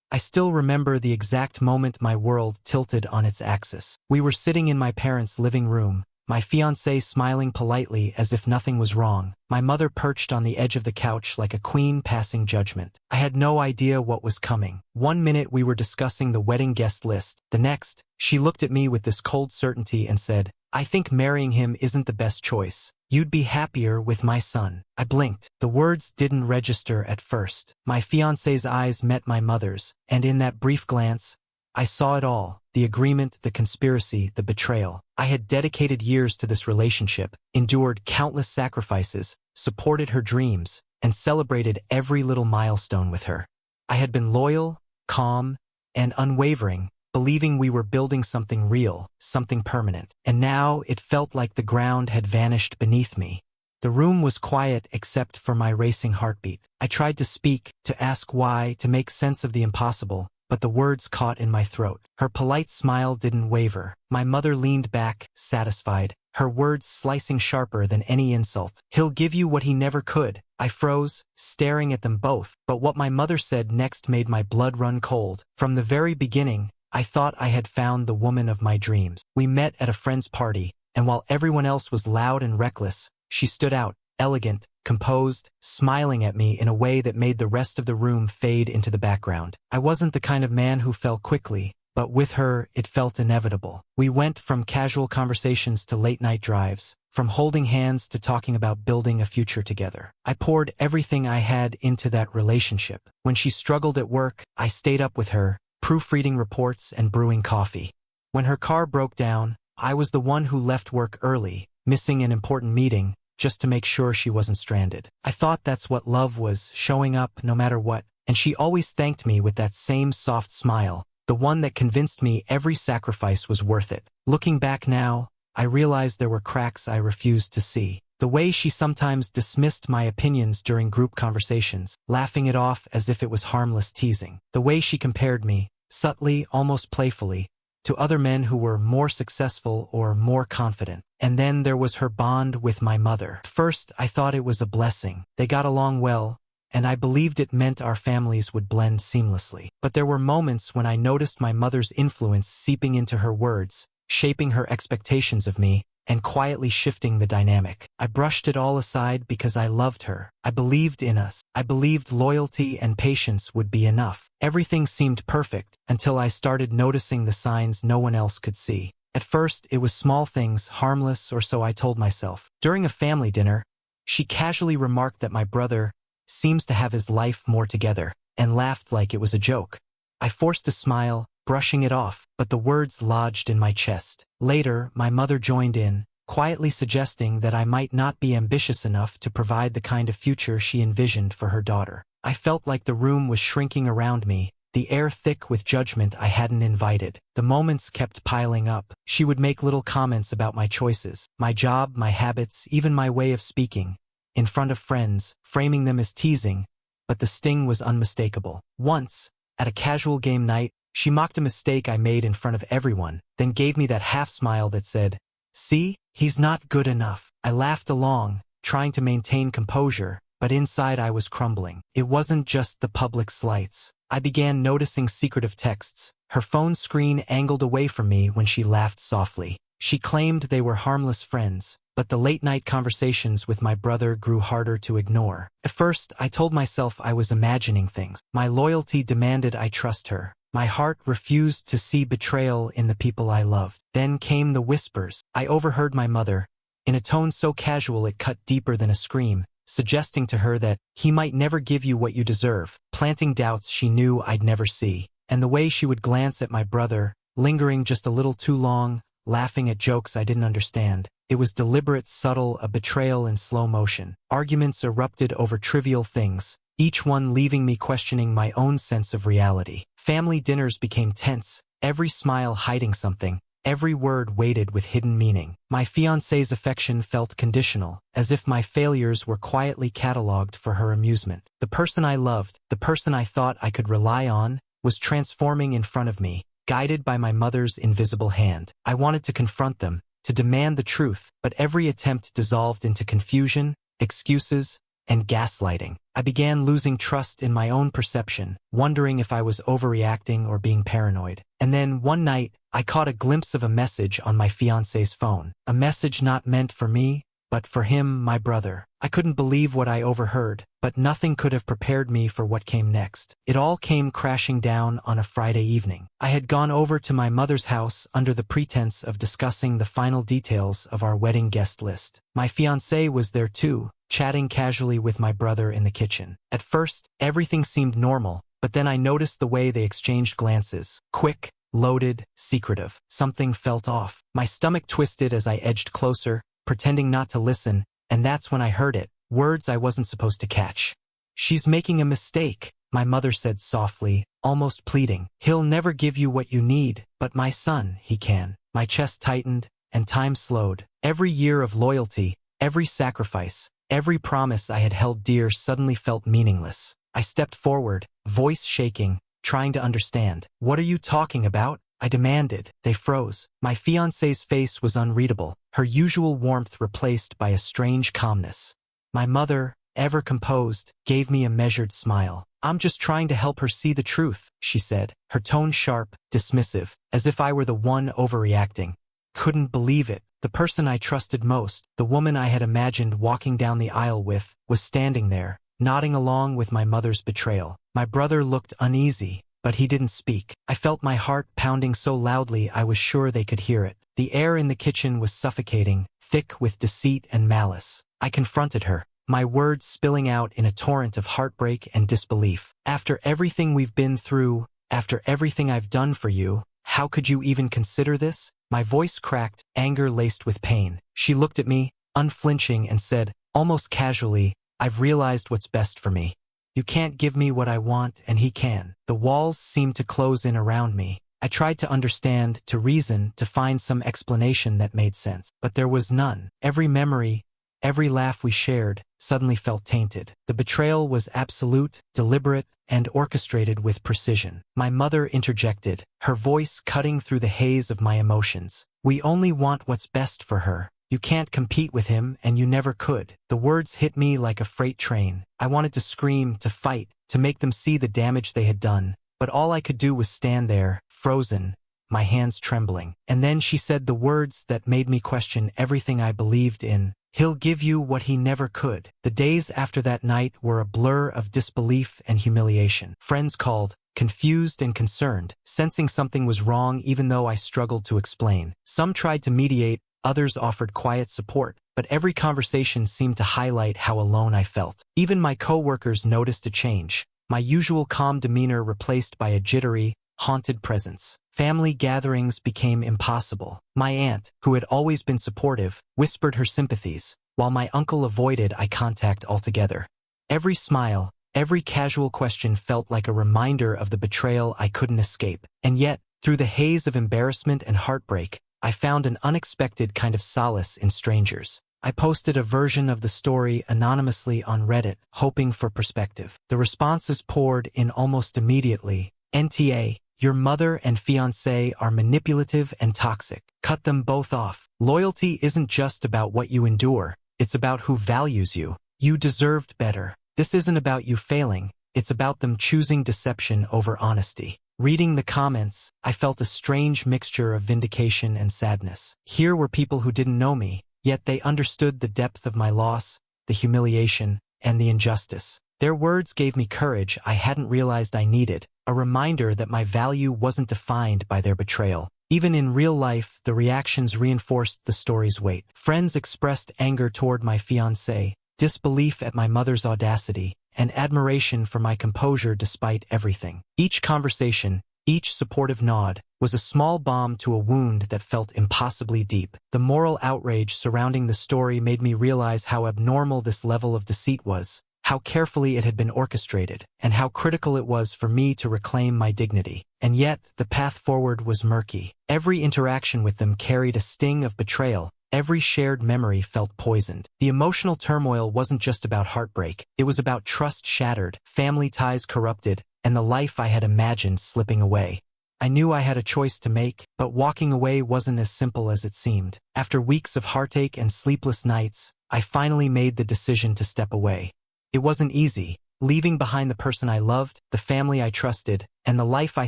I still remember the exact moment my world tilted on its axis. We were sitting in my parents' living room, my fiancé smiling politely as if nothing was wrong, my mother perched on the edge of the couch like a queen passing judgment. I had no idea what was coming. One minute we were discussing the wedding guest list. The next, she looked at me with this cold certainty and said, "I think marrying him isn't the best choice. You'd be happier with my son." I blinked. The words didn't register at first. My fiancé's eyes met my mother's, and in that brief glance, I saw it all. The agreement, the conspiracy, the betrayal. I had dedicated years to this relationship, endured countless sacrifices, supported her dreams, and celebrated every little milestone with her. I had been loyal, calm, and unwavering, believing we were building something real, something permanent. And now it felt like the ground had vanished beneath me. The room was quiet except for my racing heartbeat. I tried to speak, to ask why, to make sense of the impossible, but the words caught in my throat. Her polite smile didn't waver. My mother leaned back, satisfied, her words slicing sharper than any insult. "He'll give you what he never could." I froze, staring at them both, but what my mother said next made my blood run cold. From the very beginning, I thought I had found the woman of my dreams. We met at a friend's party, and while everyone else was loud and reckless, she stood out, elegant, composed, smiling at me in a way that made the rest of the room fade into the background. I wasn't the kind of man who fell quickly, but with her, it felt inevitable. We went from casual conversations to late-night drives, from holding hands to talking about building a future together. I poured everything I had into that relationship. When she struggled at work, I stayed up with her, proofreading reports and brewing coffee. When her car broke down, I was the one who left work early, missing an important meeting, just to make sure she wasn't stranded. I thought that's what love was, showing up no matter what, and she always thanked me with that same soft smile, the one that convinced me every sacrifice was worth it. Looking back now, I realized there were cracks I refused to see. The way she sometimes dismissed my opinions during group conversations, laughing it off as if it was harmless teasing. The way she compared me, subtly, almost playfully, to other men who were more successful or more confident. And then there was her bond with my mother. First, I thought it was a blessing. They got along well, and I believed it meant our families would blend seamlessly. But there were moments when I noticed my mother's influence seeping into her words, shaping her expectations of me, and quietly shifting the dynamic. I brushed it all aside because I loved her. I believed in us. I believed loyalty and patience would be enough. Everything seemed perfect until I started noticing the signs no one else could see. At first, it was small things, harmless, or so I told myself. During a family dinner, she casually remarked that my brother seems to have his life more together, and laughed like it was a joke. I forced a smile, brushing it off, but the words lodged in my chest. Later, my mother joined in, quietly suggesting that I might not be ambitious enough to provide the kind of future she envisioned for her daughter. I felt like the room was shrinking around me, the air thick with judgment I hadn't invited. The moments kept piling up. She would make little comments about my choices, my job, my habits, even my way of speaking, in front of friends, framing them as teasing, but the sting was unmistakable. Once, at a casual game night, she mocked a mistake I made in front of everyone, then gave me that half smile that said, "See, he's not good enough." I laughed along, trying to maintain composure, but inside I was crumbling. It wasn't just the public slights. I began noticing secretive texts. Her phone screen angled away from me when she laughed softly. She claimed they were harmless friends, but the late-night conversations with my brother grew harder to ignore. At first, I told myself I was imagining things. My loyalty demanded I trust her. My heart refused to see betrayal in the people I loved. Then came the whispers. I overheard my mother, in a tone so casual it cut deeper than a scream, suggesting to her that he might never give you what you deserve, planting doubts she knew I'd never see. And the way she would glance at my brother, lingering just a little too long, laughing at jokes I didn't understand. It was deliberate, subtle, a betrayal in slow motion. Arguments erupted over trivial things, each one leaving me questioning my own sense of reality. Family dinners became tense, every smile hiding something, every word weighted with hidden meaning. My fiancé's affection felt conditional, as if my failures were quietly catalogued for her amusement. The person I loved, the person I thought I could rely on, was transforming in front of me, guided by my mother's invisible hand. I wanted to confront them, to demand the truth, but every attempt dissolved into confusion, excuses, and gaslighting. I began losing trust in my own perception, wondering if I was overreacting or being paranoid. And then, one night, I caught a glimpse of a message on my fiancé's phone. A message not meant for me, but for him, my brother. I couldn't believe what I overheard, but nothing could have prepared me for what came next. It all came crashing down on a Friday evening. I had gone over to my mother's house under the pretense of discussing the final details of our wedding guest list. My fiancé was there too, chatting casually with my brother in the kitchen. At first, everything seemed normal, but then I noticed the way they exchanged glances. Quick, loaded, secretive. Something felt off. My stomach twisted as I edged closer, pretending not to listen, and that's when I heard it. Words I wasn't supposed to catch. "She's making a mistake," my mother said softly, almost pleading. "He'll never give you what you need, but my son, he can." My chest tightened, and time slowed. Every year of loyalty, every sacrifice, every promise I had held dear suddenly felt meaningless. I stepped forward, voice shaking, trying to understand. "What are you talking about?" I demanded. They froze. My fiancé's face was unreadable, her usual warmth replaced by a strange calmness. My mother, ever composed, gave me a measured smile. "I'm just trying to help her see the truth," she said, her tone sharp, dismissive, as if I were the one overreacting. Couldn't believe it. The person I trusted most, the woman I had imagined walking down the aisle with, was standing there, nodding along with my mother's betrayal. My brother looked uneasy, but he didn't speak. I felt my heart pounding so loudly I was sure they could hear it. The air in the kitchen was suffocating, thick with deceit and malice. I confronted her, my words spilling out in a torrent of heartbreak and disbelief. "After everything we've been through, after everything I've done for you, how could you even consider this?" My voice cracked, anger laced with pain. She looked at me, unflinching, and said, almost casually, "I've realized what's best for me. You can't give me what I want, and he can." The walls seemed to close in around me. I tried to understand, to reason, to find some explanation that made sense. But there was none. Every memory, every laugh we shared, suddenly felt tainted. The betrayal was absolute, deliberate, and orchestrated with precision. My mother interjected, her voice cutting through the haze of my emotions. "We only want what's best for her. You can't compete with him, and you never could." The words hit me like a freight train. I wanted to scream, to fight, to make them see the damage they had done, but all I could do was stand there, frozen, my hands trembling. And then she said the words that made me question everything I believed in. "He'll give you what he never could." The days after that night were a blur of disbelief and humiliation. Friends called, confused and concerned, sensing something was wrong even though I struggled to explain. Some tried to mediate, others offered quiet support, but every conversation seemed to highlight how alone I felt. Even my coworkers noticed a change, my usual calm demeanor replaced by a jittery, haunted presence. Family gatherings became impossible. My aunt, who had always been supportive, whispered her sympathies, while my uncle avoided eye contact altogether. Every smile, every casual question felt like a reminder of the betrayal I couldn't escape. And yet, through the haze of embarrassment and heartbreak, I found an unexpected kind of solace in strangers. I posted a version of the story anonymously on Reddit, hoping for perspective. The responses poured in almost immediately. "NTA, your mother and fiancé are manipulative and toxic. Cut them both off. Loyalty isn't just about what you endure, it's about who values you. You deserved better. This isn't about you failing, it's about them choosing deception over honesty." Reading the comments, I felt a strange mixture of vindication and sadness. Here were people who didn't know me, yet they understood the depth of my loss, the humiliation, and the injustice. Their words gave me courage I hadn't realized I needed, a reminder that my value wasn't defined by their betrayal. Even in real life, the reactions reinforced the story's weight. Friends expressed anger toward my fiancé, disbelief at my mother's audacity, and admiration for my composure despite everything. Each conversation, each supportive nod, was a small balm to a wound that felt impossibly deep. The moral outrage surrounding the story made me realize how abnormal this level of deceit was, how carefully it had been orchestrated, and how critical it was for me to reclaim my dignity. And yet, the path forward was murky. Every interaction with them carried a sting of betrayal. Every shared memory felt poisoned. The emotional turmoil wasn't just about heartbreak. It was about trust shattered, family ties corrupted, and the life I had imagined slipping away. I knew I had a choice to make, but walking away wasn't as simple as it seemed. After weeks of heartache and sleepless nights, I finally made the decision to step away. It wasn't easy. Leaving behind the person I loved, the family I trusted, and the life I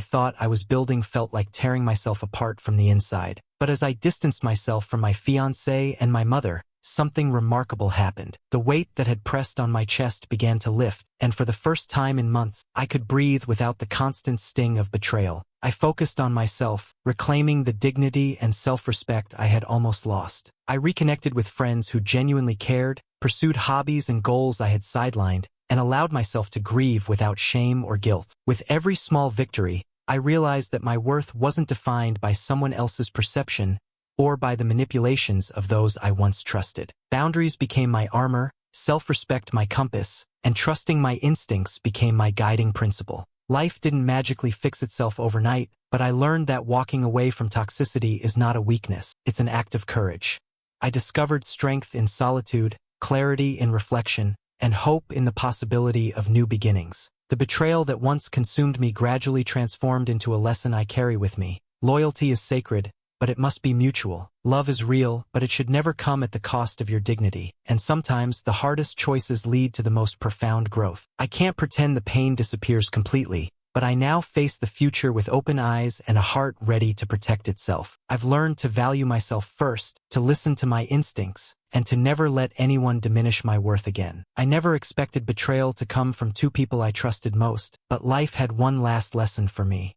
thought I was building felt like tearing myself apart from the inside. But as I distanced myself from my fiancé and my mother, something remarkable happened. The weight that had pressed on my chest began to lift, and for the first time in months, I could breathe without the constant sting of betrayal. I focused on myself, reclaiming the dignity and self-respect I had almost lost. I reconnected with friends who genuinely cared, pursued hobbies and goals I had sidelined, and allowed myself to grieve without shame or guilt. With every small victory, I realized that my worth wasn't defined by someone else's perception or by the manipulations of those I once trusted. Boundaries became my armor, self-respect my compass, and trusting my instincts became my guiding principle. Life didn't magically fix itself overnight, but I learned that walking away from toxicity is not a weakness, it's an act of courage. I discovered strength in solitude, clarity in reflection, and hope in the possibility of new beginnings. The betrayal that once consumed me gradually transformed into a lesson I carry with me. Loyalty is sacred, but it must be mutual. Love is real, but it should never come at the cost of your dignity. And sometimes the hardest choices lead to the most profound growth. I can't pretend the pain disappears completely, but I now face the future with open eyes and a heart ready to protect itself. I've learned to value myself first, to listen to my instincts, and to never let anyone diminish my worth again. I never expected betrayal to come from two people I trusted most, but life had one last lesson for me.